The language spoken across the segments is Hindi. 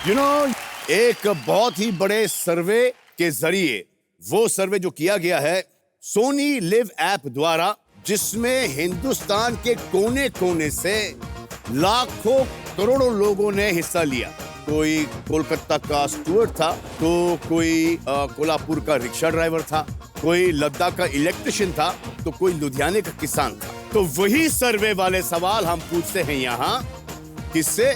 एक बहुत ही बड़े सर्वे के जरिए, वो सर्वे जो किया गया है सोनी लिव ऐप द्वारा, जिसमें हिंदुस्तान के कोने कोने से लाखों करोड़ों लोगों ने हिस्सा लिया। कोई कोलकाता का स्टूअर्ड था, तो कोई कोल्हापुर का रिक्शा ड्राइवर था, कोई लद्दाख का इलेक्ट्रिशियन था, तो कोई लुधियाने का किसान था। तो वही सर्वे वाले सवाल हम पूछते हैं यहाँ, किससे?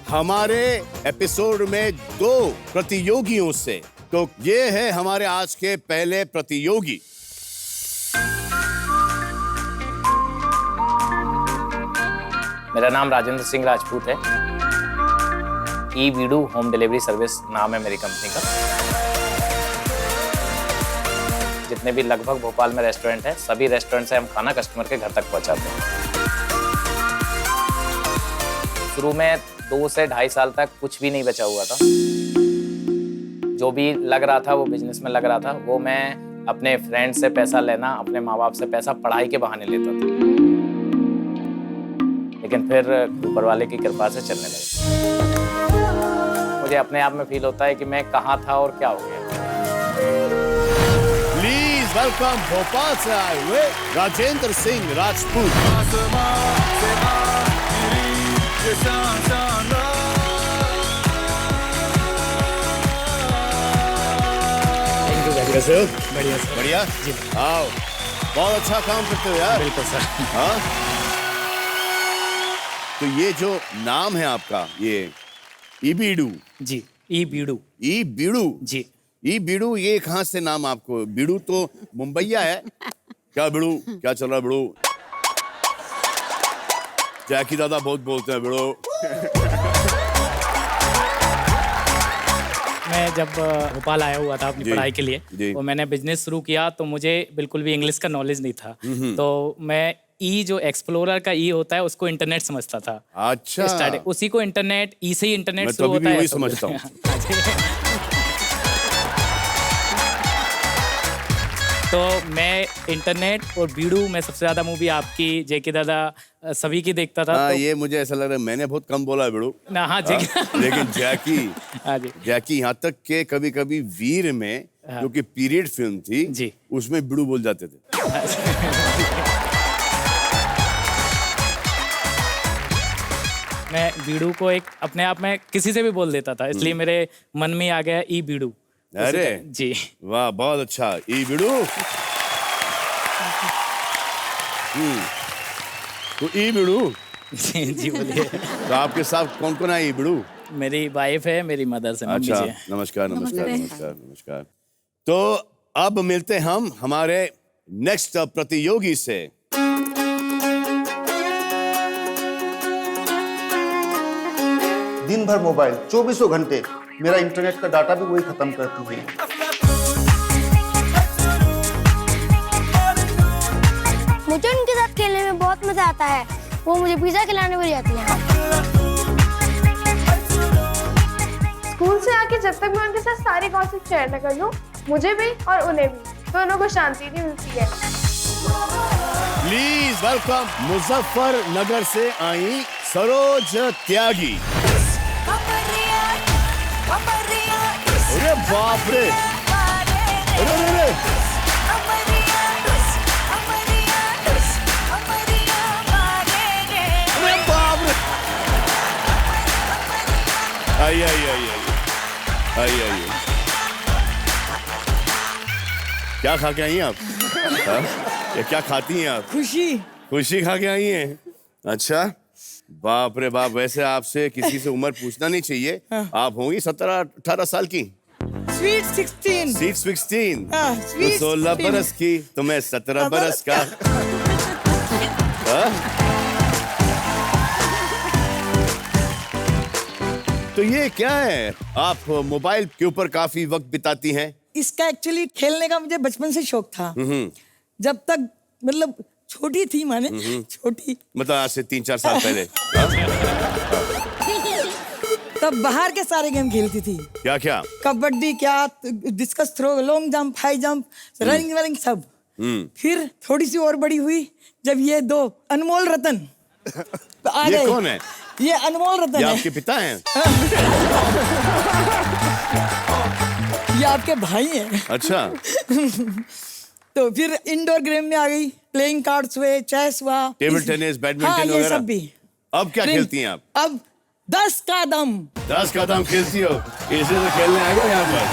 हमारे एपिसोड में 2 प्रतियोगियों से। तो ये है हमारे आज के पहले प्रतियोगी। मेरा नाम राजेंद्र सिंह राजपूत है। ई-वीडू होम डिलीवरी सर्विस नाम है मेरी कंपनी का। जितने भी लगभग भोपाल में रेस्टोरेंट है, सभी रेस्टोरेंट से हम खाना कस्टमर के घर तक पहुंचाते हैं। शुरू में 2 से 2.5 साल तक कुछ भी नहीं बचा हुआ था। जो भी लग रहा था वो बिजनेस में लग रहा था, वो मैं अपने फ्रेंड से पैसा लेना, अपने माँ बाप से पैसा पढ़ाई के बहाने लेता था। लेकिन फिर ऊपर वाले की कृपा से चलने लगे। मुझे अपने आप में फील होता है कि मैं कहाँ था और क्या हो गया। प्लीज वेलकम भोपाल से आए हुए राजेंद्र सिंह राजपूत। कैसे हो? बढ़िया सर। बढ़िया जी। आओ, बहुत अच्छा काम करते हो यार। बिल्कुल सर। हाँ, तो ये जो नाम है आपका, ये ई-वीडू। जी, ई-वीडू। ई-वीडू जी। ई-वीडू, ये कहाँ से नाम आपको? बीड़ू तो मुंबईया है। क्या बीड़ू, क्या चल रहा है बीड़ू? जैकी दादा बहुत बोलते हैं बीड़ू। मैं जब भोपाल आया हुआ था अपनी पढ़ाई के लिए, तो मैंने बिजनेस शुरू किया, तो मुझे बिल्कुल भी इंग्लिश का नॉलेज नहीं था। तो मैं ई जो एक्सप्लोरर का ई होता है, उसको इंटरनेट समझता था। अच्छा। उसी को इंटरनेट, ई से ही इंटरनेट शुरू होता है। मैं तो अभी भी वही समझता हूँ। तो मैं इंटरनेट और वीडू में सबसे ज्यादा मूवी आपकी, जेके दादा, सभी की देखता था। तो ये मुझे ऐसा लग रहा है मैंने बहुत कम बोला है बीड़ू। हाँ, लेकिन जैकी, हाँ जी, जैकी यहाँ तक के कभी कभी वीर में, जो कि पीरियड फिल्म थी जी, उसमें बीड़ू बोल जाते थे। मैं बीड़ू को एक अपने आप में किसी से भी बोल देता था, इसलिए मेरे मन में आ गया ई-वीडू। अरे जी, वाह, बहुत अच्छा। ई-वीडू। तो ई-वीडू जी बोलिए। तो आपके साथ कौन कौन है ई-वीडू? मेरी वाइफ है, मेरी मदर से। अच्छा, नमस्कार नमस्कार नमस्कार नमस्कार। तो अब मिलते हम हमारे नेक्स्ट प्रतियोगी से। दिन भर मोबाइल, 24 घंटे, मेरा इंटरनेट का डाटा भी वही खत्म करती है। मुझे उनके साथ खेलने में बहुत मजा आता है। वो मुझे पिज्जा खिलाने भी जाती हैं। स्कूल से आके जब तक मैं उनके साथ सारी गॉसिप शेयर न कर लूं, मुझे भी और उन्हें भी, दोनों को शांति नहीं मिलती है। प्लीज वेलकम मुजफ्फरनगर से आई सरोज त्यागी। अरे बाप रे, अरे अरे अरे बाप रे। आइए आइए आइए आइए आइए। क्या खा के आई हैं आप? ये क्या खाती हैं आप? खुशी। खुशी खा के आई हैं? अच्छा, बाप रे बाप। वैसे आपसे किसी से उम्र पूछना नहीं चाहिए। आप होंगी 17-18 साल की। स्वीट 16। स्वीट 16। हाँ, तो 16 बरस की, तो मैं 17 बरस का। तो ये क्या है? आप मोबाइल के ऊपर काफी वक्त बिताती हैं। इसका एक्चुअली खेलने का मुझे बचपन से शौक था। जब तक मतलब छोटी थी, माने छोटी, मतलब आज से 3-4 साल पहले। तब बाहर के सारे गेम खेलती थी। क्या क्या? कबड्डी, क्या discus throw, long jump, high jump, running वनिंग सब। फिर थोड़ी सी और बड़ी हुई जब ये 2 अनमोल रतन आ ये गए। कौन है? ये अनमोल रतन ये है। आपके पिता हैं? ये आपके भाई हैं। अच्छा। तो फिर इंडोर गेम में आ गई, प्लेइंग कार्ड्स हुए, चेस हुआ, टेबल टेनिस, बैडमिंटन हाँ, ये वगैरह? सब भी। अब क्या फिर खेलती हैं आप? अब 10 का दम। 10 का दम खेलती हो? इसे तो खेलने आए हो यहाँ पर।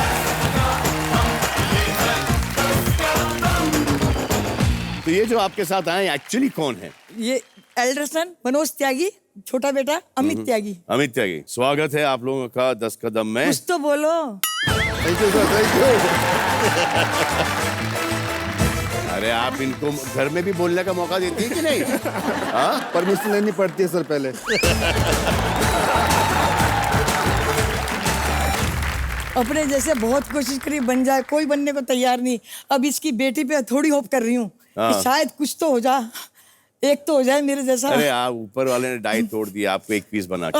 तो ये जो आपके साथ आए एक्चुअली कौन है? ये एल्डर सन मनोज त्यागी, छोटा बेटा अमित त्यागी। अमित त्यागी, स्वागत है आप लोगों का 10 कदम में। कुछ तो बोलो। Thank you sir, thank you. अरे आप इनको घर में भी बोलने का मौका देती है कि नहीं? हाँ, परमिशन लेनी पड़ती है सर पहले। अपने जैसे बहुत कोशिश करी बन जाए, कोई बनने को तैयार नहीं। अब इसकी बेटी पे थोड़ी होप कर रही हूँ कि शायद कुछ तो हो जा, एक तो हो जाए मेरे जैसा। अरे आप ऊपर वाले ने डाई तोड़ दिया आपको एक पीस बना के।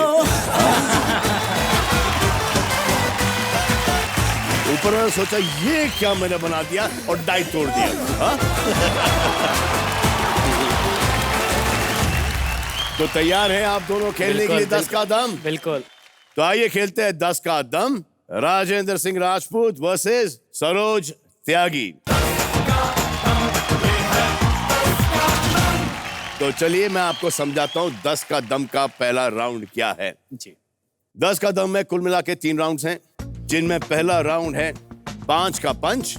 ऊपर वाले सोचा ये क्या मैंने बना दिया और डाई तोड़ दिया। हाँ? तो तैयार हैं आप दोनों खेलने के लिए 10 का दम? बिल्कुल। तो आइए खेलते हैं 10 का दम। राजेंद्र सिंह राजपूत वर्सेस सरोज त्यागी। तो चलिए मैं आपको समझाता हूं 10 का दम का पहला राउंड क्या है। जी। 10 का दम में कुल मिला के 3 राउंड्स हैं, जिनमें पहला राउंड है 5 का पंच,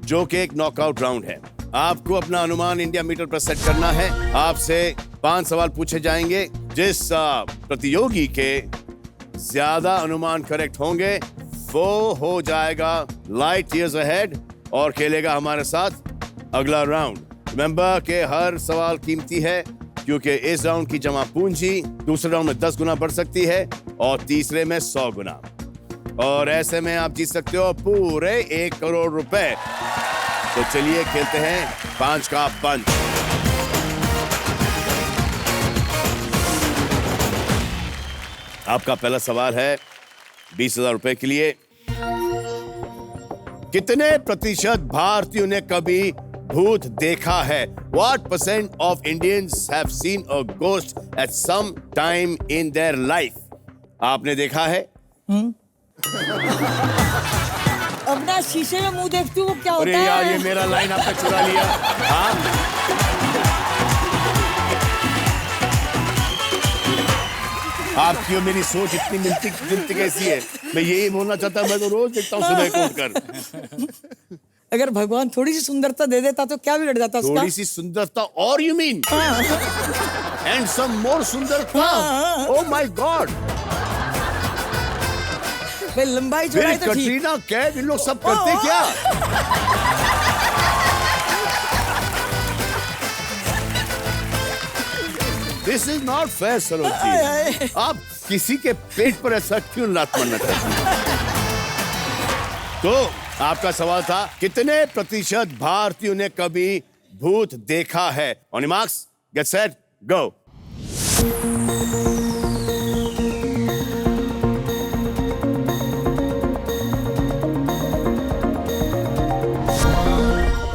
जो कि एक नॉकआउट राउंड है। आपको अपना अनुमान इंडिया मीटर पर सेट करना है। आपसे 5 सवाल पूछे जाएंगे। जिस प्रतियोगी के ज्यादा अनुमान करेक्ट होंगे वो हो जाएगा लाइट ईयर्स अहेड और खेलेगा हमारे साथ अगला राउंड। रिमेंबर के हर सवाल कीमती है, क्योंकि इस राउंड की जमा पूंजी दूसरे राउंड में 10 गुना बढ़ सकती है और तीसरे में 100 गुना। और ऐसे में आप जीत सकते हो पूरे 1 करोड़ रुपए। तो चलिए खेलते हैं 5 का पंच। आपका पहला सवाल है 20,000 रुपए के लिए। कितने प्रतिशत भारतीयों ने कभी भूत देखा है? What percent of Indians have seen a ghost at some time in their life? आपने देखा है? अपना शीशे में मुंह देखती हूँ क्या अरे होता यार है? ये मेरा लाइन आपने चुरा लिया। हाँ? आपकी और मेरी सोच इतनी मिलती कैसी है? मैं यही बोलना चाहता, मैं तो रोज देखता हूँ सुबह को उठकर। अगर भगवान थोड़ी सी सुंदरता दे देता तो क्या बिगड़ जाता उसका? थोड़ी सी सुंदरता और यू मीन? एंड सम मोर सुंदरता? Oh my God. भाई लंबाई चौड़ाई तो ठीक। कटरीना कैफ इन लोग सब करते क्या? This is not fair Saroj ji. आप किसी के पेट पर ऐसा क्यों लात मारना चाहते हैं? तो आपका सवाल था कितने प्रतिशत भारतीयों ने कभी भूत देखा है? On your marks, get set, go.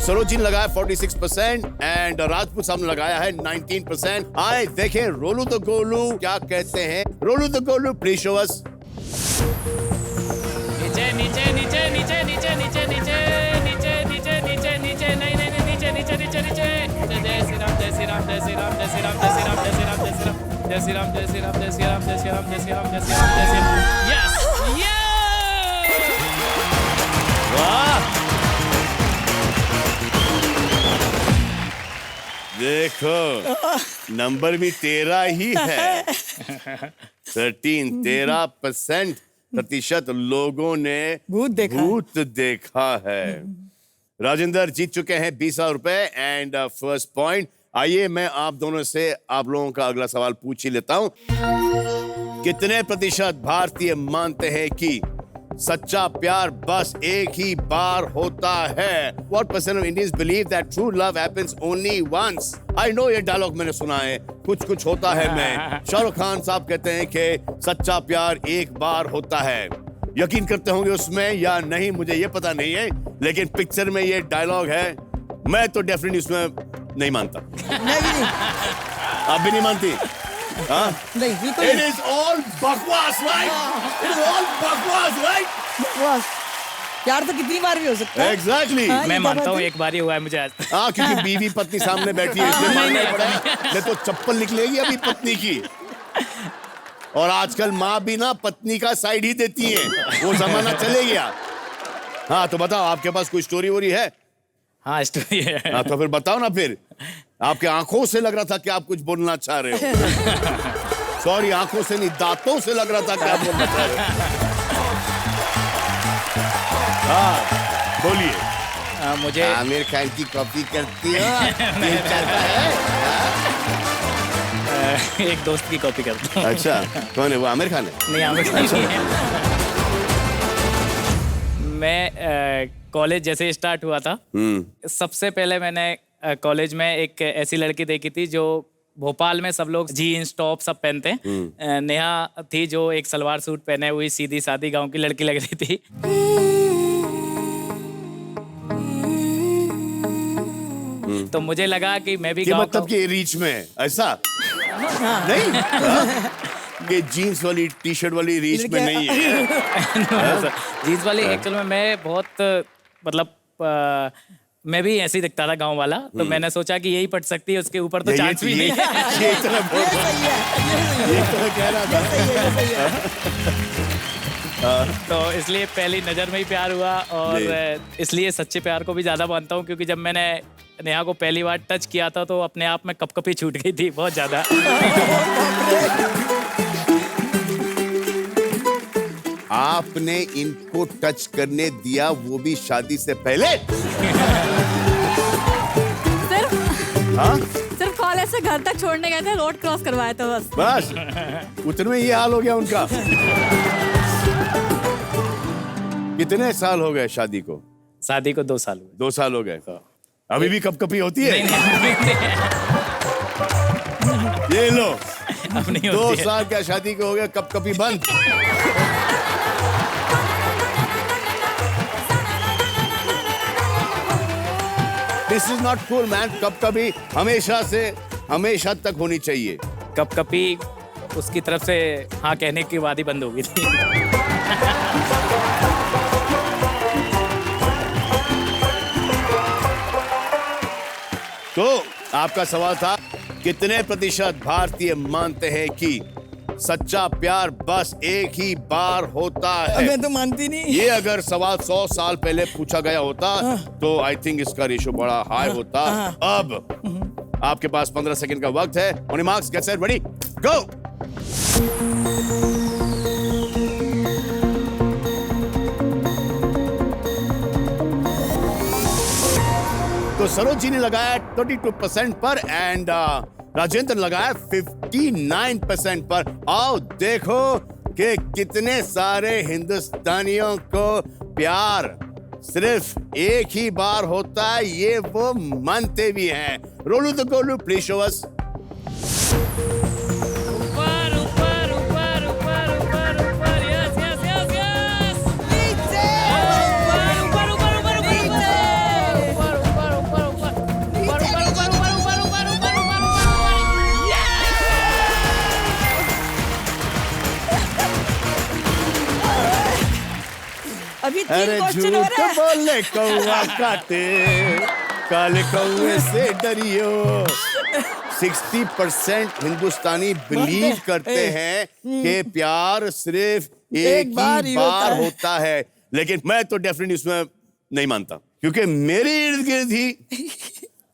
Saroji ने लगाया 46% एंड राजपूत साहब ने लगाया है 19%। आए देखें रोलू द गोलू क्या कहते हैं। Roll the Golu please show us. नीचे नीचे नीचे नीचे नीचे नीचे नीचे नीचे नीचे नीचे नीचे नहीं नहीं नहीं नीचे नीचे नीचे नीचे। जय श्री राम जय श्री राम जय श्री राम जय श्री राम जय श्री राम जय श्री राम जय श्री राम जय श्री राम जय श्री राम जय श्री राम जय श्री राम जय श्री राम जय श्री राम। यस ये वाह देखो नंबर भी 13 ही है। 13% प्रतिशत लोगों ने भूत देखा है। राजेंद्र जीत चुके हैं 20,000 रुपए एंड फर्स्ट पॉइंट। आइए मैं आप दोनों से आप लोगों का अगला सवाल पूछ ही लेता हूं। कितने प्रतिशत भारतीय मानते हैं कि सच्चा प्यार बस एक ही बार होता है? What percent of Indians believe that true love happens only once? I know ये डायलॉग मैंने सुना है, कुछ कुछ होता है मैं। शाहरुख खान साहब कहते हैं कि सच्चा प्यार एक बार होता है। यकीन करते होंगे उसमें या नहीं मुझे ये पता नहीं है, लेकिन पिक्चर में ये डायलॉग है। मैं तो डेफिनेटली उसमें नहीं मानता। नहीं। आप भी नहीं मानती? हाँ? नहीं बिल्कुल It is all बकवास, right? It is all बकवास, right? बस प्यार तो कितनी बार भी हो सकता है। Exactly. हाँ, मैं ये मानता बात हूँ है। एक बार ही हुआ है मुझे आज तक। हाँ, क्योंकि बीवी पत्नी सामने बैठी है इसलिए मानना ही पड़ा है। नहीं तो चप्पल निकलेगी अभी पत्नी की। और आजकल माँ भी ना पत्नी का साइड ही देती है, वो जमाना चले गया। हाँ तो बताओ, आपके पास कोई स्टोरी वोरी है? हाँ स्टोरी है। हाँ तो फिर बताओ ना। फिर आपके आंखों से लग रहा था कि आप कुछ बोलना चाह रहे हो। सॉरी, आंखों से नहीं, दांतों से लग रहा था कि आप बोलना चाह रहे हो। हाँ बोलिए। मुझे आमिर खान की कॉपी करती हो? ये चाहता है? एक दोस्त की कॉपी करता हूँ। अच्छा, कौन है वो? आमिर खान है? नहीं आमिर खान नहीं है। मैं कॉलेज जैसे स्टार्ट हुआ था, सबसे पहले मैंने कॉलेज में एक ऐसी लड़की देखी थी जो भोपाल में सब लोग जीन्स टॉप सब पहनते हैं। नेहा थी जो एक सलवार सूट पहने हुई सीधी सादी गांव की लड़की लग रही थी। तो मुझे लगा कि मैं भी कि गांव मतलब कि रीच में है, ऐसा नहीं? हाँ? कि जीन्स वाली टी शर्ट वाली रीच में नहीं है। जीन्स वाली एक्चुअल में मैं बहुत मतलब मैं भी ऐसे ही दिखता था गांव वाला, तो मैंने सोचा कि यही पट सकती है, उसके ऊपर तो चांस भी नहीं है। ये इतना बोल रहा सही है, ये तो कह रहा था। सही है। तो इसलिए पहली नजर में ही प्यार हुआ, और इसलिए सच्चे प्यार को भी ज्यादा मानता हूँ, क्योंकि जब मैंने नेहा को पहली बार टच किया था तो अपने आप में कपकपी छूट गई थी बहुत ज्यादा। आपने इनको टच करने दिया, वो भी शादी से पहले? सिर्फ कॉलेज से घर तक छोड़ने गए थे, रोड क्रॉस करवाया था बस। उतने में ये हाल हो गया उनका। कितने साल हो गए शादी को? शादी को 2 साल हुए। 2 साल हो गए। अभी भी कपकपी होती है? ये लो, अब नहीं 2 होती है। साल क्या शादी को हो गया, कपकपी बंद। This is not cool man. कपकपी हमेशा तक होनी चाहिए। कपकपी उसकी तरफ से हाँ कहने के बाद ही बंद हो गई थी। तो आपका सवाल था, कितने प्रतिशत भारतीय मानते हैं कि सच्चा प्यार बस एक ही बार होता है? मैं तो मानती नहीं। ये अगर सवाल 100 साल पहले पूछा गया होता तो आई थिंक इसका रेशो बड़ा हाई होता। अब आपके पास 15 सेकंड का वक्त है। On your marks, get set, ready, go. तो सरोज जी ने लगाया 22% पर एंड राजेंद्र लगाया 59% पर। आओ देखो कि कितने सारे हिंदुस्तानियों को प्यार सिर्फ एक ही बार होता है, ये वो मानते भी हैं। Roll the Golu, please show us. ऊपर ऊपर ऊपर ऊपर ऊपर ऊपर, यस यस यस यस। नीचे ऊपर ऊपर ऊपर ऊपर ऊपर नीचे ऊपर ऊपर ऊपर ऊपर ऊपर ऊपर ऊपर ऊपर ऊपर ऊपर ऊपर। अभी 3 अरे क्वेश्चन हो झूठ रहे हैं। बोले कौवा काटे, काले कौवे से डरियो। 60% हिंदुस्तानी बिलीव करते हैं कि प्यार सिर्फ एक ही बार होता है, लेकिन मैं तो डेफिनेटली इसमें नहीं मानता, क्योंकि मेरे इर्द गिर्द ही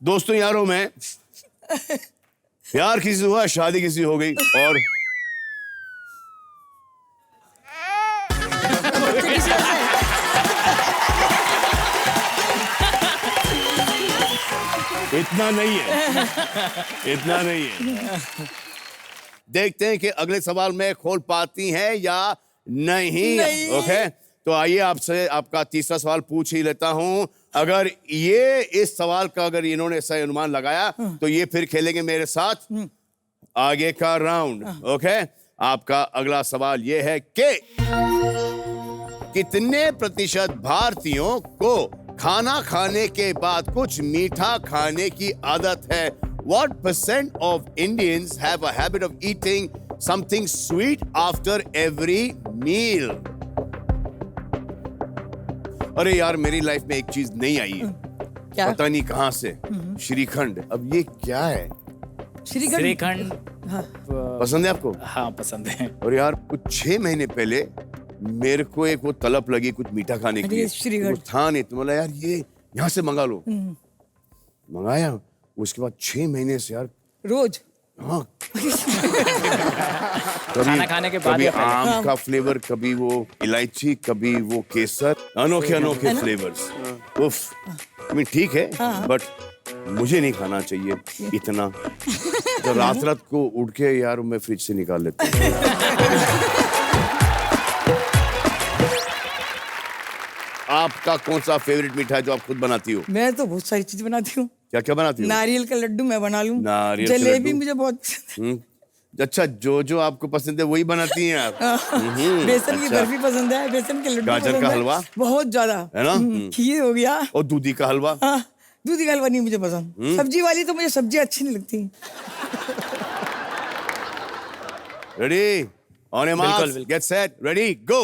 दोस्तों यारों में प्यार किसी से हुआ, शादी किसी हो गई, और इतना नहीं है, इतना नहीं है। देखते हैं कि अगले सवाल में खोल पाती हैं या नहीं। ओके, तो आइए आपसे आपका तीसरा सवाल पूछ ही लेता हूं। अगर ये इस सवाल का अगर इन्होंने सही अनुमान लगाया तो ये फिर खेलेंगे मेरे साथ आगे का राउंड। ओके, आपका अगला सवाल ये है कि कितने प्रतिशत भारतीयों को खाना खाने के बाद कुछ मीठा खाने की आदत है? What percent of Indians have a habit of eating something sweet after every meal? अरे यार मेरी लाइफ में एक चीज नहीं आई है, क्या? पता नहीं कहाँ से, श्रीखंड। अब ये क्या है? श्रीखंड। श्रीखंड पसंद है आपको? हाँ पसंद है। और यार कुछ 6 महीने पहले मेरे को एक वो तलब लगी कुछ मीठा खाने के अरे लिए, श्रीखंड। कुछ था नहीं, तो बोला यार ये यहाँ से मंगा लो। मंगाया, उसके बाद 6 महीने से यार रोज। हाँ खाना खाने के बाद कभी या पहले? आम का फ्लेवर, कभी वो इलायची, कभी वो केसर, अनोखे अनोखे फ्लेवर्स। उफ, I mean, ठीक है, बट मुझे नहीं खाना चाहिए इतना। तो रात रात को उठ के यार मैं फ्रिज से निकाल लेता हूँ। आपका कौन सा फेवरेट मीठा है जो आप खुद बनाती हो? मैं तो बहुत सारी चीज बनाती हूँ। क्या क्या बनाती हो? नारियल का लड्डू मैं बना लूं। नारियल का जलेबी लड्डू? मुझे बहुत पसंद है। अच्छा, जो आपको पसंद है वही बनाती हैं आप? बेसन की अच्छा। बर्फी पसंद है, बेसन के लड्डू गाजर पसंद का है, हलवा? बहुत ज्यादा है ना? खीर हो गया। और दूधी का हलवा? हाँ, दूधी का हलवा नहीं मुझे पसंद। सब्जी वाली तो मुझे सब्जी अच्छी नहीं लगती। Ready? On your marks, get set, ready, go.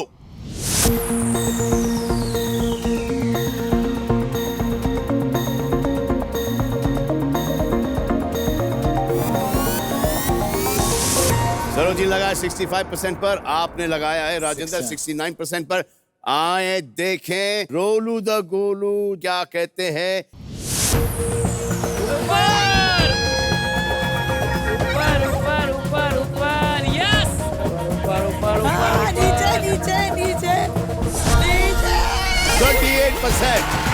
Saroji लगाया 65% पर, आपने लगाया है राजेंद्र 69% पर। आए देखें रोलू द गोलू क्या कहते हैं। ऊपर ऊपर ऊपर ऊपर ऊपर यस ऊपर ऊपर हाँ, ऊपर नीचे नीचे नीचे नीचे। 38%।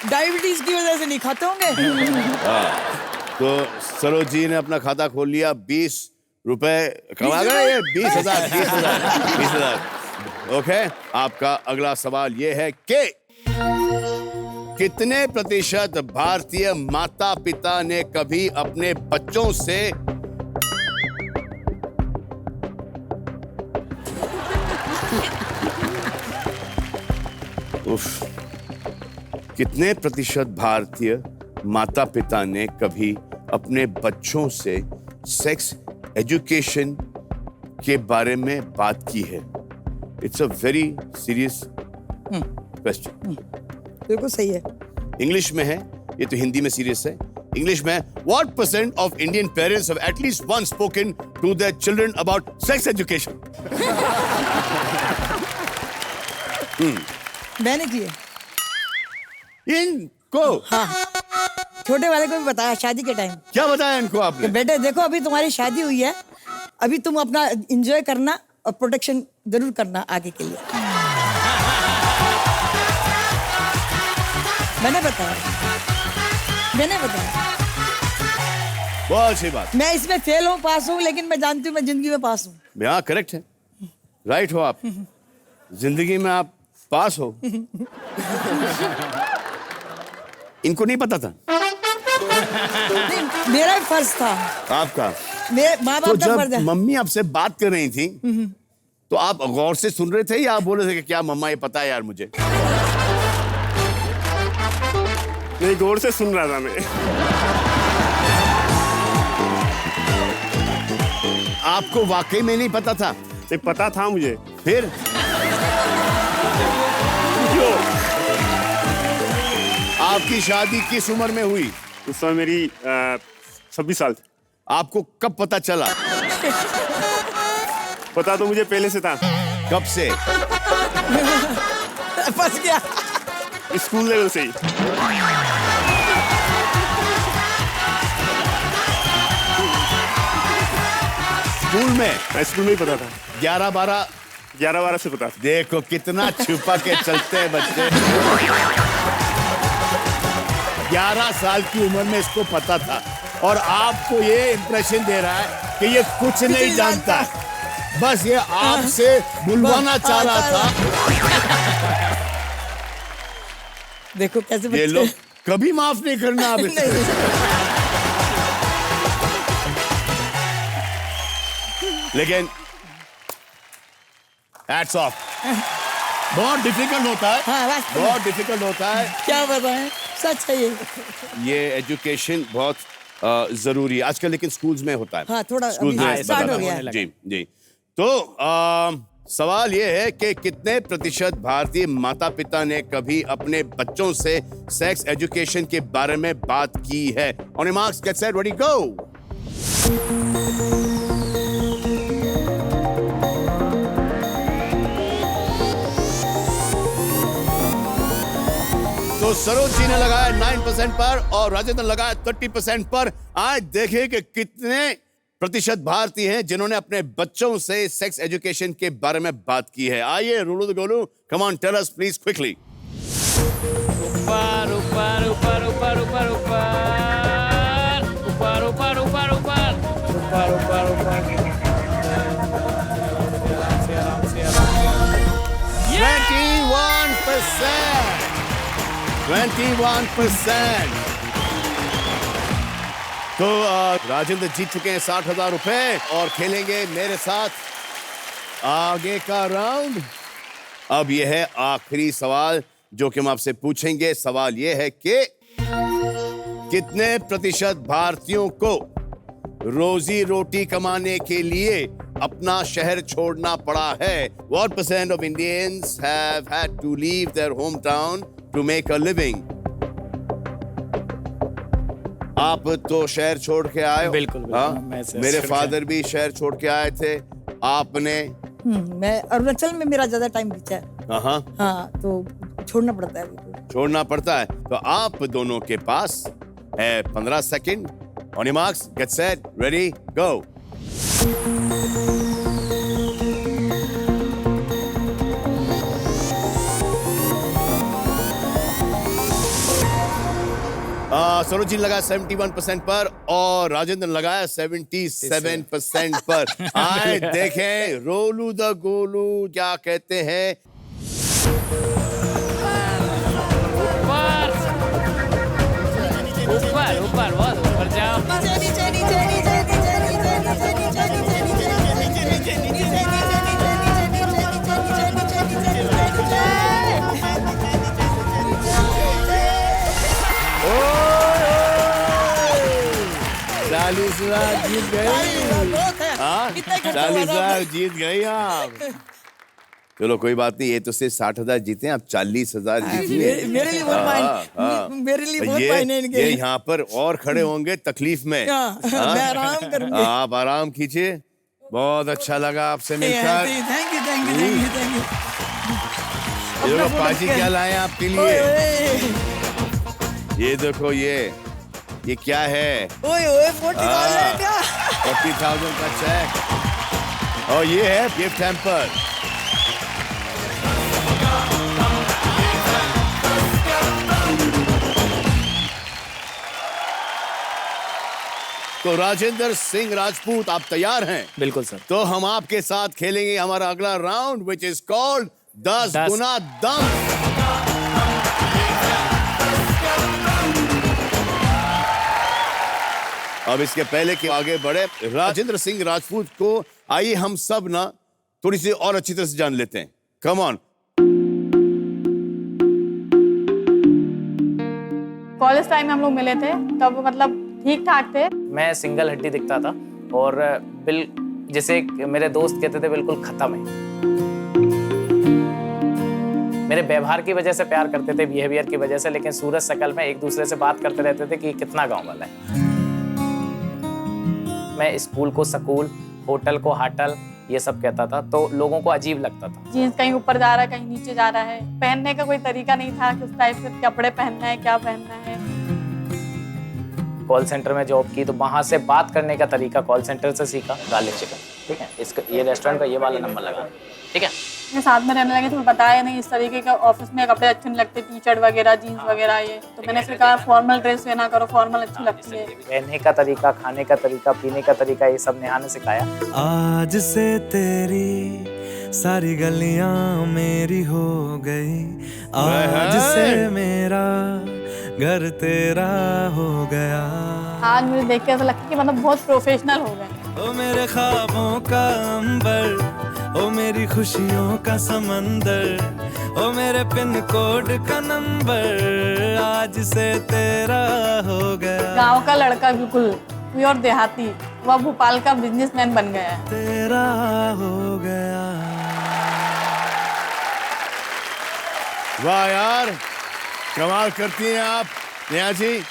डायबिटीज की वजह से नहीं खाते होंगे। तो सरोजी ने अपना खाता खोल लिया, 20 रुपए कमा गए ये। 20,000। ओके, आपका अगला सवाल ये है कि कितने प्रतिशत भारतीय माता पिता ने कभी अपने बच्चों से उफ, कितने प्रतिशत भारतीय माता पिता ने कभी अपने बच्चों से सेक्स एजुकेशन के बारे में बात की है? It's a very serious question. बिल्कुल सही है। इंग्लिश में है, ये तो हिंदी में सीरियस है। इंग्लिश में, what percent of Indian parents have at least once spoken to their children about sex education? मैंने किए। इनको छोटे वाले को भी बताया शादी के टाइम। क्या बताया इनको कि आपने? बेटे देखो अभी तुम्हारी शादी हुई है, अभी तुम अपना एंजॉय करना और प्रोटेक्शन जरूर करना आगे के लिए। मैंने बताया। बहुत अच्छी बात। मैं इसमें फेल हूँ पास हूँ, लेकिन मैं जानती हूँ मैं जिंदगी में पास हूँ। हाँ, करेक्ट है, राइट हो आप, जिंदगी में आप पास हो। इनको नहीं पता था? नहीं, मेरा भी फर्ज था। आपका? मेरे माँ तो बाप का फर्ज जब है। मम्मी आपसे बात कर रही थी तो आप गौर से सुन रहे थे या आप बोल रहे थे कि क्या मम्मा ये पता है यार मुझे? नहीं, गौर से सुन रहा था मैं। आपको वाकई में नहीं पता था? नहीं, पता था मुझे। फिर क्यों? आपकी शादी किस उम्र में हुई? उस समय मेरी 26 साल थी। आपको कब पता चला? पता तो मुझे पहले से था। कब से? फंस गया। स्कूल लेवल से ही। स्कूल में? स्कूल में ही पता था। 11-12? 11-12 से पता था। देखो कितना छुपा के चलते हैं बच्चे। 11 साल की उम्र में इसको पता था और आपको ये इंप्रेशन दे रहा है कि ये कुछ नहीं जानता, बस ये आपसे बुलवाना चाह रहा था। देखो कैसे ये लोग कभी माफ नहीं करना आप। लेकिन हैट्स ऑफ, बहुत डिफिकल्ट होता है। हाँ, वास्तव में। बहुत डिफिकल्ट होता है। क्या बताएं, सच है ये एजुकेशन बहुत जरूरी है आजकल, लेकिन स्कूल्स में होता है। हाँ, थोड़ा स्कूल्स अभी में स्टार्ट हो बताता गया हूँ। है। जी जी। तो सवाल ये है कि कितने प्रतिशत भारतीय माता पिता ने कभी अपने बच्चों से सेक्स एजुकेशन के बारे में बात की है? On your marks, get set, ready, go. तो सरोज जी ने लगाया 9% पर और राजेंद्र लगाया 30% पर। आज देखें कि कितने प्रतिशत भारतीय हैं जिन्होंने अपने बच्चों से सेक्स एजुकेशन के बारे में बात की है। आइए roll the Golu, come on, tell us please quickly. ऊपर ऊपर ऊपर ऊपर ऊपर ऊपर ऊपर ऊपर ऊपर ऊपर ऊपर ऊपर 21%। तो राजेंद्र जीत चुके हैं 60,000 रुपए और खेलेंगे मेरे साथ आगे का राउंड। अब यह है आखिरी सवाल जो कि हम आपसे पूछेंगे। सवाल यह है कि कितने प्रतिशत भारतीयों को रोजी रोटी कमाने के लिए अपना शहर छोड़ना पड़ा है? What percent of Indians have had to leave their hometown to make a living? आप तो शहर छोड़ के आए हो। बिल्कुल, हाँ? मैं शहर मेरे छोड़ के फादर भी शहर छोड़ के आए थे। आपने? मैं अरुणाचल में मेरा ज्यादा टाइम बीता है। हाँ, हाँ, तो छोड़ना पड़ता है बिल्कुल। छोड़ना पड़ता है। तो आप दोनों के पास है 15 second. On your marks, get set, ready, go. Saroj ji लगाया 71% पर और राजेंद्र लगाया 77% पर। आए देखें रोलू द गोलू क्या कहते हैं। ऊपर ऊपर बहुत ऊपर जाओ। जीत गई। हाँ, 40,000 जीत गई आप। चलो कोई बात नहीं, ये तो सिर्फ 60,000 जीते हैं, आप 40,000 जीतिए। मेरे लिए बहुत मेरे लिए बहुत मायने इनके। ये यहाँ पर और खड़े होंगे तकलीफ में। मैं आराम करूंगी। आप आराम कीजिए। बहुत अच्छा लगा आपसे मिलकर। Thank you. ये लोग पाजी क्या लाए आपके लिए? ये देखो, ये क्या है? ओए 40,000 का 40,000 का चेक। और ये है गिफ्ट हैम्पर। तो राजेंद्र सिंह राजपूत, आप तैयार हैं? बिल्कुल सर। तो हम आपके साथ खेलेंगे हमारा अगला राउंड, विच इज कॉल्ड 10 गुना दम। अब इसके पहले कि आगे बढ़े राजेंद्र सिंह राजपूत को, आइए हम सब ना थोड़ी सी और अच्छी तरह से जान लेते हैं। Come on. कॉलेज टाइम में हम लोग मिले थे, तब मतलब ठीक ठाक थे। मैं सिंगल हड्डी दिखता था और जैसे मेरे दोस्त कहते थे बिल्कुल खत्म है। मेरे व्यवहार की वजह से प्यार करते थे, बिहेवियर की वजह से, लेकिन सूरत शकल में एक दूसरे से बात करते रहते थे कि कितना गांव वाला है। मैं स्कूल को स्कूल, होटल को हाटल, ये सब कहता था, तो लोगों को अजीब लगता था। जीन्स कहीं ऊपर जा रहा है, कहीं नीचे जा रहा है। पहनने का कोई तरीका नहीं था, किस टाइप से कपड़े पहनना है, क्या पहनना है। कॉल सेंटर में जॉब की तो वहां से बात करने का तरीका कॉल सेंटर से सीखा। गार्लिक चिकन, ठीक है, इसका ये रेस्टोरेंट का ये वाला नंबर लगा, ठीक है। मैं साथ में रहने लगे तो मैं बताया नहीं, इस तरीके का ऑफिस में कपड़े अच्छे नहीं लगते, टी शर्ट वगैरह, जीन्स वगैरह। ये तो मैंने फिर कहा फॉर्मल ड्रेस लेना करो, फॉर्मल अच्छी लगती है। रहने का तरीका, खाने का तरीका, पीने का तरीका, ये सब नेहा ने सिखाया। आज से तेरी सारी गलियां मेरी हो गई, आज से मेरा घर तेरा हो गया। आज मुझे देख के ऐसा लगता है कि मतलब बहुत प्रोफेशनल हो गए। ओ मेरे ख्वाबों का अंबर, ओ मेरी खुशियों का समंदर, ओ मेरे पिन कोड का नंबर आज से तेरा हो गया। गांव का लड़का बिल्कुल प्योर देहाती, वह भोपाल का बिजनेसमैन बन गया है। तेरा हो गया। वाह यार, कमाल करती हैं आप नेहा जी,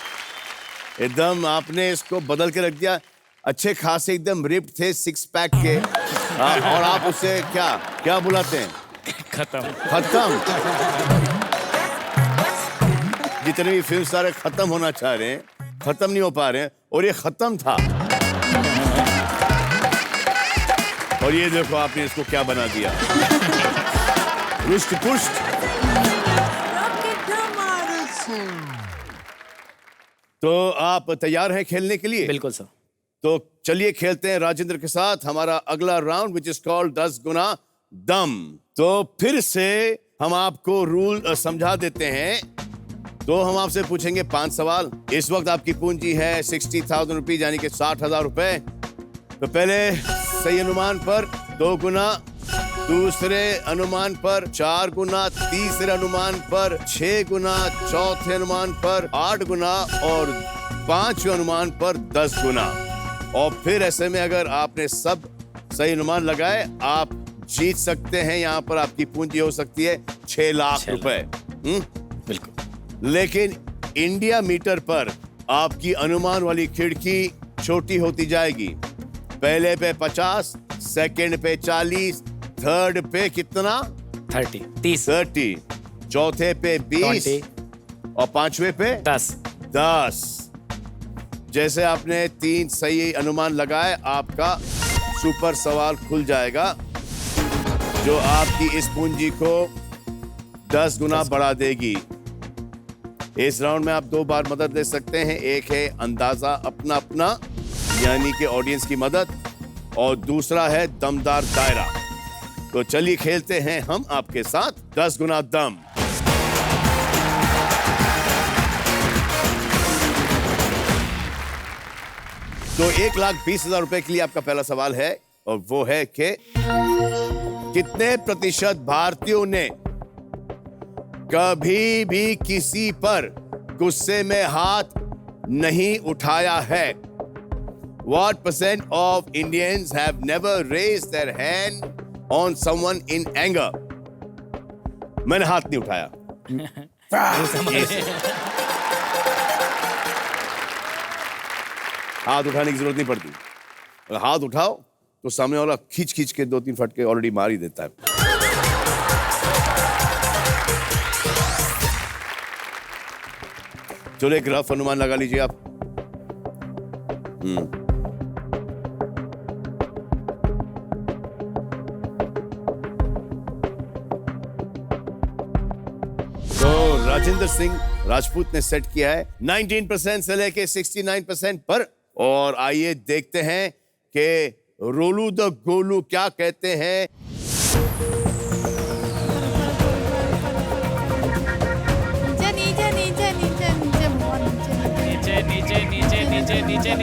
एकदम आपने इसको बदल के रख दिया। अच्छे खासे एकदम रिप्ड थे, 6 पैक के। और आप उससे क्या क्या बुलाते हैं? खत्म। जितने भी फिल्म स्टार खत्म होना चाह रहे हैं, खत्म नहीं हो पा रहे हैं, और ये खत्म था। और ये देखो आपने इसको क्या बना दिया, रुष्ट पुष्ट। तो आप तैयार हैं खेलने के लिए? बिल्कुल सर। तो चलिए खेलते हैं राजेंद्र के साथ हमारा अगला राउंड, विच इज कॉल्ड 10 गुना दम। तो फिर से हम आपको रूल समझा देते हैं। तो हम आपसे पूछेंगे 5 सवाल। इस वक्त आपकी पूंजी है 60,000 रुपीज, यानी कि 60,000 रुपए। तो पहले सही अनुमान पर 2 गुना, दूसरे अनुमान पर 4 गुना, तीसरे अनुमान पर 6 गुना, चौथे अनुमान पर 8 गुना और 5वें अनुमान पर 10 गुना। और फिर ऐसे में अगर आपने सब सही अनुमान लगाए, आप जीत सकते हैं। यहाँ पर आपकी पूंजी हो सकती है 6 लाख रुपए। बिल्कुल। लेकिन इंडिया मीटर पर आपकी अनुमान वाली खिड़की छोटी होती जाएगी। पहले पे 50, सेकंड पे 40, थर्ड पे कितना? 30, चौथे पे 20 और 5वें पे 10। जैसे आपने 3 सही अनुमान लगाए, आपका सुपर सवाल खुल जाएगा, जो आपकी इस पूंजी को 10 गुना बढ़ा देगी। इस राउंड में आप 2 बार मदद दे सकते हैं। एक है अंदाजा अपना अपना, यानी कि ऑडियंस की मदद, और दूसरा है दमदार दायरा। तो चलिए खेलते हैं हम आपके साथ 10 गुना दम। तो 1,20,000 रुपए के लिए आपका पहला सवाल है, और वो है कि कितने प्रतिशत भारतीयों ने कभी भी किसी पर गुस्से में हाथ नहीं उठाया है? What percent of Indians have never raised their hand on someone in anger? मैंने हाथ नहीं उठाया। हाथ उठाने की जरूरत नहीं पड़ती। अगर हाथ उठाओ तो सामने वाला खींच खींच के 2-3 फटके ऑलरेडी मार ही देता है। चलो एक रफ अनुमान लगा लीजिए आप। तो राजेंद्र सिंह राजपूत ने सेट किया है 19% से लेके 69% पर। और आइए देखते हैं कि रोलू द गोलू क्या कहते हैं। नीचे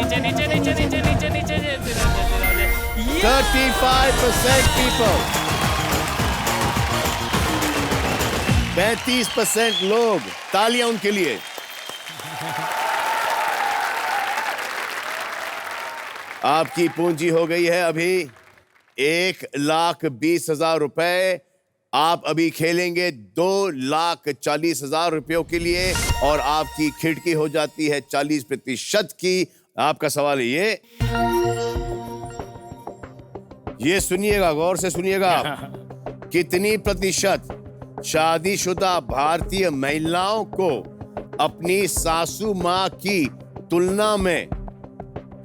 35% people, 35% लोग, तालियां उनके लिए। आपकी पूंजी हो गई है अभी 1,20,000 रुपए। आप अभी खेलेंगे 2,40,000 रुपयों के लिए, और आपकी खिड़की हो जाती है 40% की। आपका सवाल है ये सुनिएगा, गौर से सुनिएगा। कितनी प्रतिशत शादीशुदा भारतीय महिलाओं को अपनी सासू माँ की तुलना में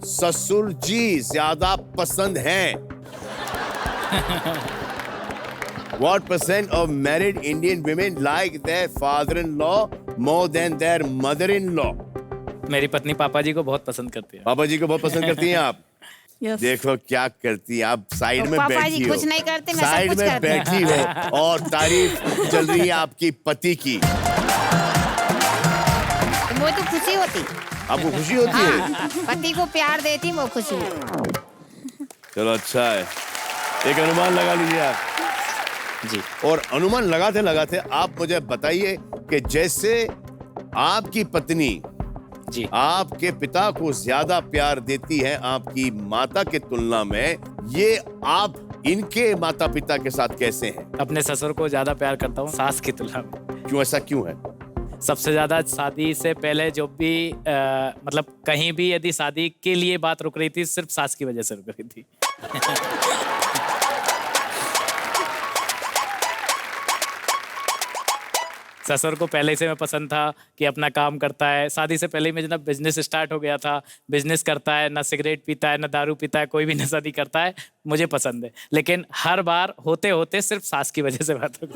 ससुर जी ज्यादा पसंद हैं? What percent of married Indian women like their father-in-law more than their mother-in-law? मेरी पत्नी पापा जी को बहुत पसंद करती है। पापा जी को बहुत पसंद करती हैं आप? Yes. देखो क्या करती हैं आप, साइड में पापा बैठी जी हो, कुछ नहीं करते, मैं सब साइड कुछ में करती हूँ। बैठी हो और तारीफ चल रही है आपकी पति की। वो तो खुशी होती, आपको खुशी होती है? हाँ, पति को प्यार देती वो खुशी होती। चलो अच्छा है, एक अनुमान लगा लीजिए आप। जी। और अनुमान लगाते लगाते आप मुझे बताइए कि जैसे आपकी पत्नी जी आपके पिता को ज्यादा प्यार देती है आपकी माता के तुलना में, ये आप इनके माता पिता के साथ कैसे हैं? अपने ससुर को ज्यादा प्यार करता हूँ सास की तुलना में। क्यों, ऐसा क्यों है? सबसे ज्यादा शादी से पहले जो भी मतलब कहीं भी यदि शादी के लिए बात रुक रही थी, सिर्फ सास की वजह से रुक रही थी। ससुर को पहले से मैं पसंद था कि अपना काम करता है। शादी से पहले ही मेरा बिजनेस स्टार्ट हो गया था। बिजनेस करता है, ना सिगरेट पीता है, ना दारू पीता है, कोई भी नशा नहीं करता है, मुझे पसंद है। लेकिन हर बार होते होते सिर्फ सास की वजह से बात हो गई।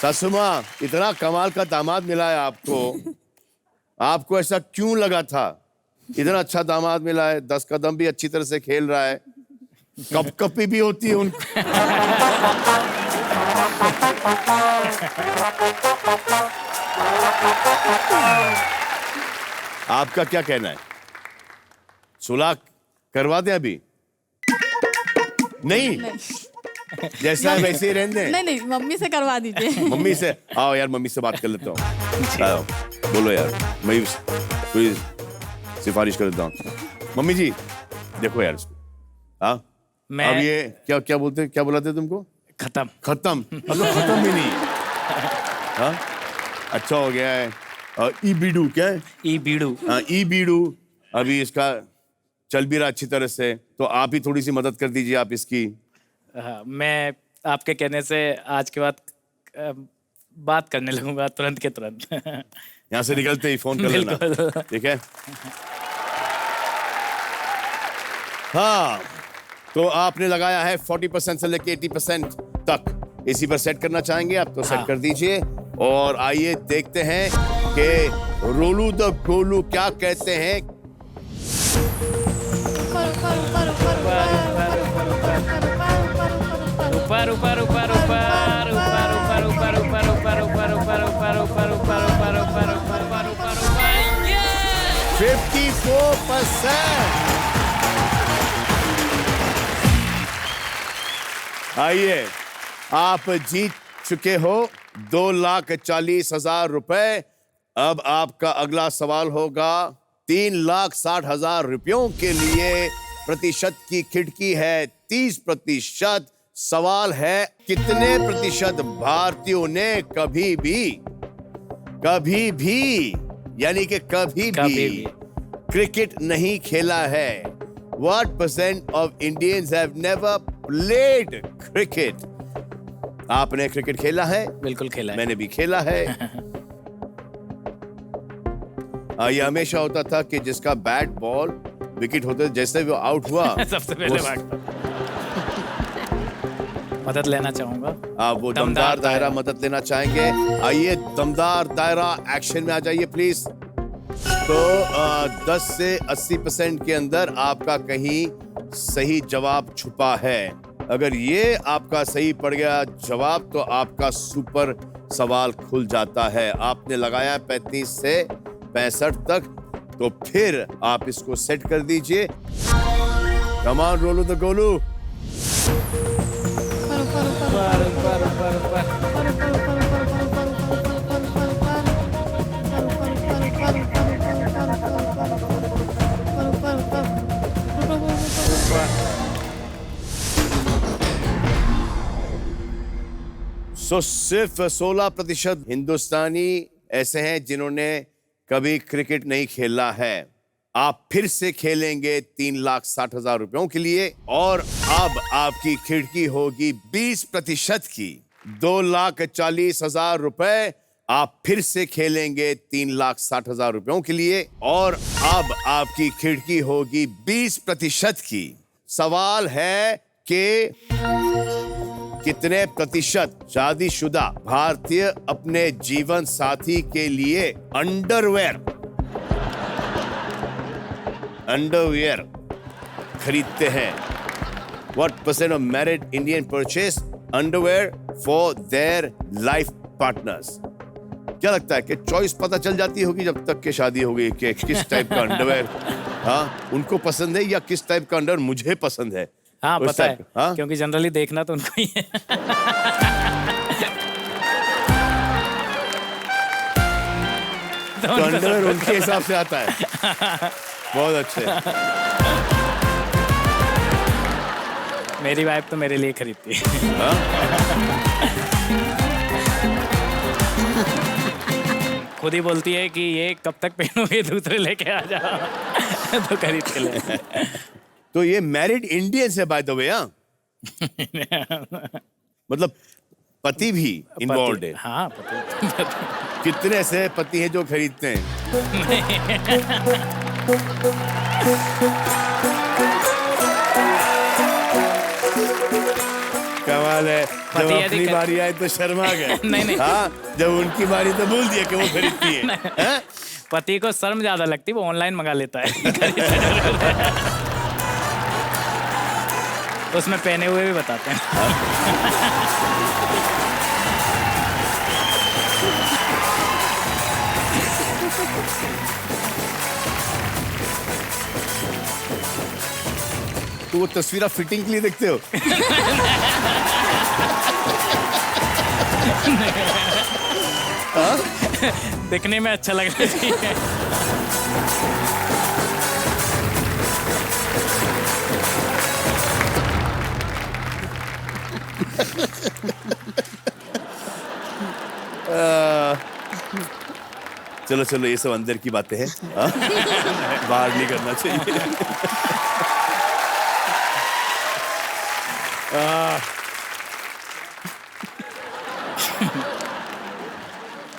सासू माँ, इतना कमाल का दामाद मिला है आपको ऐसा क्यों लगा था? इतना अच्छा दामाद मिला है, 10 कदम भी अच्छी तरह से खेल रहा है, कपकपी भी होती है उनको। आपका क्या कहना है? सुलह करवा दें अभी? नहीं, जैसा है वैसे ही रहने दें? नहीं, मम्मी से करवा दीजिए। मम्मी से? आओ यार, मम्मी से बात कर लेता हूँ। आओ, बोलो यार, मैं कोई सिफारिश कर देता हूँ। मम्मी जी, देखो यार इसको। हाँ, अब ये क्या बोलते, क्या बुलाते तुमको? खत्म। अब तो खत्म भी नहीं। हाँ, अच्छा हो गया है। ई बीडू क्या है? ई बीडू। हाँ, ई बीडू अभी इसका चल भी रहा अच्छी तरह से, तो आप ही थोड़ी सी मदद कर दीजिए आप इसकी। मैं आपके कहने से आज के बाद बात करने लगूंगा तुरंत के तुरंत। यहाँ से निकलते ही फोन कर लेना, ठीक है? हाँ, तो आपने लगाया है 40% से लेके 80% तक। इसी पर सेट करना चाहेंगे आप तो सेट कर दीजिए। और आइए देखते हैं कि रोलू द गोलू क्या कहते हैं। ऊपर ऊपर ऊपर ऊपर ऊपर ऊपर ऊपर ऊपर ऊपर ऊपर ऊपर ऊपर ऊपर ऊपर ऊपर ऊपर ऊपर ऊपर 54%। आइए, आप जीत चुके हो 2,40,000 रुपए। अब आपका अगला सवाल होगा 3,60,000 रुपयों के लिए। प्रतिशत की खिड़की है 30%। सवाल है, कितने प्रतिशत भारतीयों ने कभी भी यानी कि कभी भी क्रिकेट नहीं खेला है? What % of Indians have never played cricket? आपने क्रिकेट खेला है? बिल्कुल खेला है। मैंने भी खेला है। ये हमेशा होता था कि जिसका बैट बॉल विकेट होते, जैसे वो आउट हुआ सबसे पहले भागता। मदद लेना चाहूंगा। आप वो दमदार दायरा मदद लेना चाहेंगे? आइए, दमदार दायरा एक्शन में आ जाइए प्लीज। तो 10 से 80% के अंदर आपका कहीं सही जवाब छुपा है। अगर ये आपका सही पड़ गया जवाब तो आपका सुपर सवाल खुल जाता है। आपने लगाया 35 से 65 तक, तो फिर आप इसको सेट कर दीजिए। Come on roll the Golu. तो सिर्फ 16% हिंदुस्तानी ऐसे हैं जिन्होंने कभी क्रिकेट नहीं खेला है। आप फिर से खेलेंगे 3,60,000 रुपयों के लिए, और अब आपकी खिड़की होगी 20% की 2,40,000 रुपए। आप फिर से खेलेंगे 3,60,000 रुपयों के लिए, और अब आपकी खिड़की होगी 20% की। सवाल है कि कितने प्रतिशत शादीशुदा भारतीय अपने जीवन साथी के लिए अंडरवेयर खरीदते हैं? What % of married Indian purchase underwear for their life partners? क्या लगता है कि चॉइस पता चल जाती होगी जब तक के शादी हो गई कि किस टाइप का अंडरवेयर हाँ उनको पसंद है या किस टाइप का अंडरवेयर मुझे पसंद है? हाँ उस पता है type का, हाँ? क्योंकि जनरली देखना तो उनको ही है। तो अंडरवेयर उनके हिसाब से आता है। बहुत अच्छे। मेरी वाइफ तो मेरे लिए खरीदती है। खुद ही बोलती है कि ये कब तक पहनोगे, दूसरे लेके आ जाओ। तो खरीद के ले। तो ये मैरिड इंडियंस है बाय द वे, हाँ? मतलब पति भी इन्वॉल्व है? हाँ पति। कितने ऐसे पति हैं जो खरीदते हैं? कमाल है, जब अपनी बारी आई तो शर्मा गए। नहीं हाँ, जब उनकी बारी तो बोल दिया कि वो खरीदती है। पति को शर्म ज्यादा लगती है, वो ऑनलाइन मंगा लेता है। उसमें पहने हुए भी बताते हैं। तो वो तस्वीर आप फिटिंग के लिए देखते हो? दिखने में अच्छा लग रहा है। चलो चलो, ये सब अंदर की बातें हैं, बाहर नहीं करना चाहिए।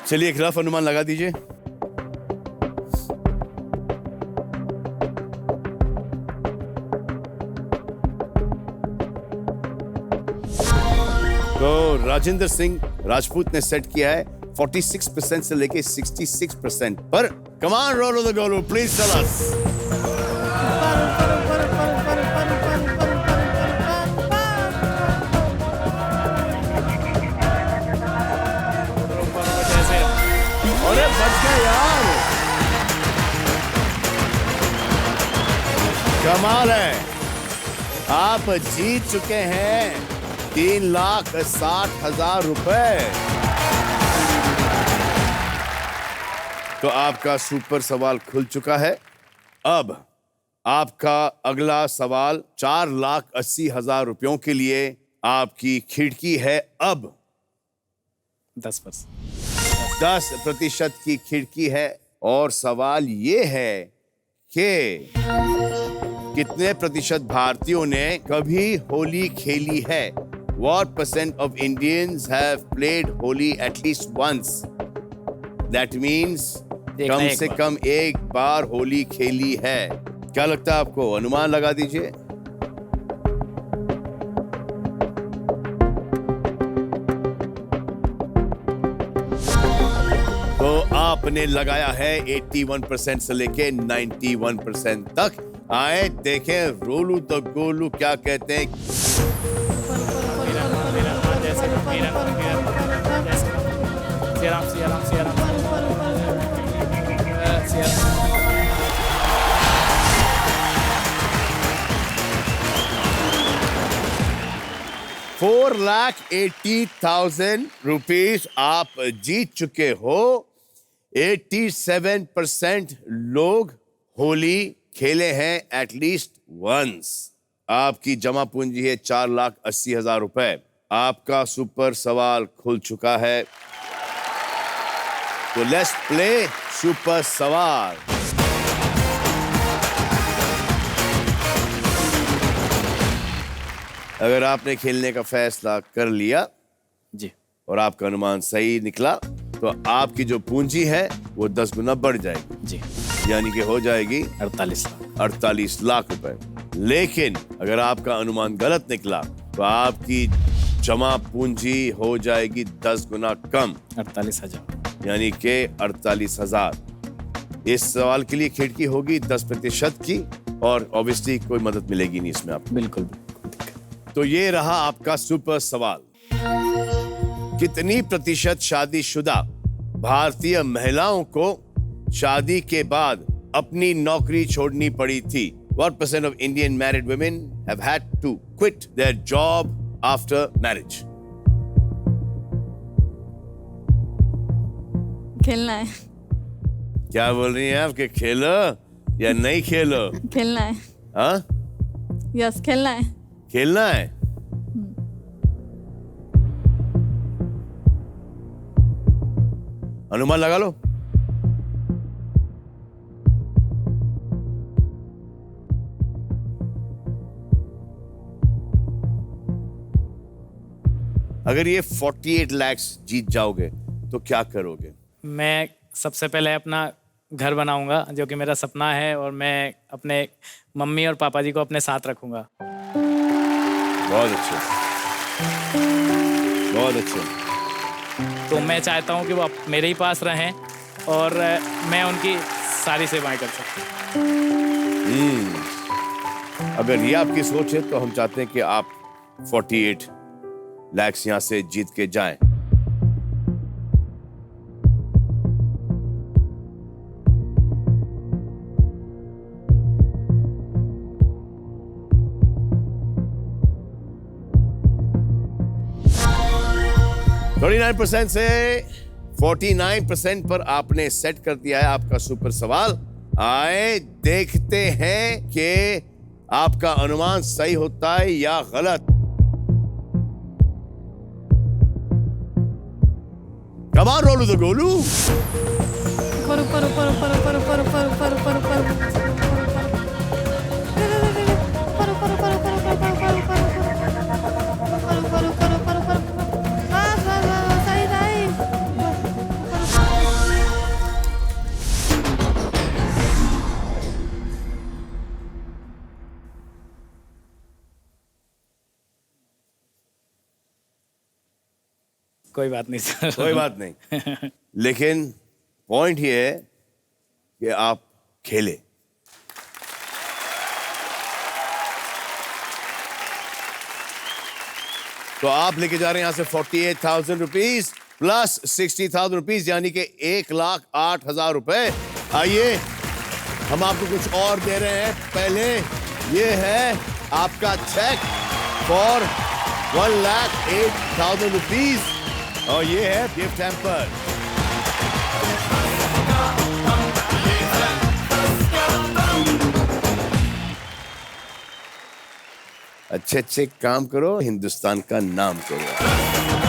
चलिए एक रफ अनुमान लगा दीजिए। तो राजेंद्र सिंह राजपूत ने सेट किया है 46% से लेके 66% पर। Come on roll the Golu, please tell us. अरे बच गए यार, कमाल है। आप जीत चुके हैं 3,60,000 रुपए। तो आपका सुपर सवाल खुल चुका है। अब आपका अगला सवाल 4,80,000 रुपयों के लिए आपकी खिड़की है। अब 10% की खिड़की है और सवाल ये है कि कितने प्रतिशत भारतीयों ने कभी होली खेली है? What percent of Indians have played Holi at least once? That means कम से कम एक बार होली खेली है। क्या लगता है आपको? अनुमान लगा दीजिए। तो आपने लगाया है 81% से लेके 91% तक। आए देखें रोलू द गोलू क्या कहते हैं। ₹4,80,000 आप जीत चुके हो। 87% लोग होली खेले हैं एटलीस्ट वंस। आपकी जमा पूंजी है 4,80,000 रुपए। आपका सुपर सवाल खुल चुका है। तो लेट्स प्ले सुपर सवाल। अगर आपने खेलने का फैसला कर लिया जी और आपका अनुमान सही निकला तो आपकी जो पूंजी है वो 10 गुना बढ़ जाएगी जी, यानी कि हो जाएगी 48 लाख रुपए। लेकिन अगर आपका अनुमान गलत निकला तो आपकी जमा पूंजी हो जाएगी 10 गुना कम, 48,000, यानी कि 48,000। इस सवाल के लिए खिड़की होगी 10% की और ऑब्वियसली कोई मदद मिलेगी नहीं इसमें आपको। बिल्कुल। तो ये रहा आपका सुपर सवाल। कितनी प्रतिशत शादीशुदा भारतीय महिलाओं को शादी के बाद अपनी नौकरी छोड़नी पड़ी थी? What percent of Indian married women have had to quit their job after marriage? खेलना है। क्या बोल रही हैं आप कि खेलो या नहीं खेलो? खेलना है। हाँ? यस, खेलना है। खेलना है? अनुमान लगा लो। अगर ये 48 लाख जीत जाओगे तो क्या करोगे? मैं सबसे पहले अपना घर बनाऊंगा, जो कि मेरा सपना है, और मैं अपने मम्मी और पापा जी को अपने साथ रखूंगा। बहुत अच्छे, बहुत अच्छे। तो मैं चाहता हूं कि वो मेरे ही पास रहें और मैं उनकी सारी सेवाएं कर सकूं। अगर ये आपकी सोच है तो हम चाहते हैं कि आप 48 लाख यहां से जीत के जाएं। थोड़ी 9% से 49% पर आपने सेट कर दिया है आपका सुपर सवाल। आए देखते हैं कि आपका अनुमान सही होता है या गलत। Come on, roll the Golu. ऊपर ऊपर ऊपर ऊपर ऊपर ऊपर ऊपर ऊपर ऊपर ऊपर कोई बात नहीं सर। कोई बात नहीं, लेकिन पॉइंट ये है कि आप खेले। तो आप लेके जा रहे हैं यहां से 48,000 रुपीज प्लस 60,000 रुपीज, यानी कि 1,08,000 रुपए। आइए हम आपको कुछ और दे रहे हैं। पहले ये है आपका चेक फॉर 1,08,000 रुपीज और ये है गिफ्ट हैम्पर। अच्छे अच्छे काम करो, हिंदुस्तान का नाम करो।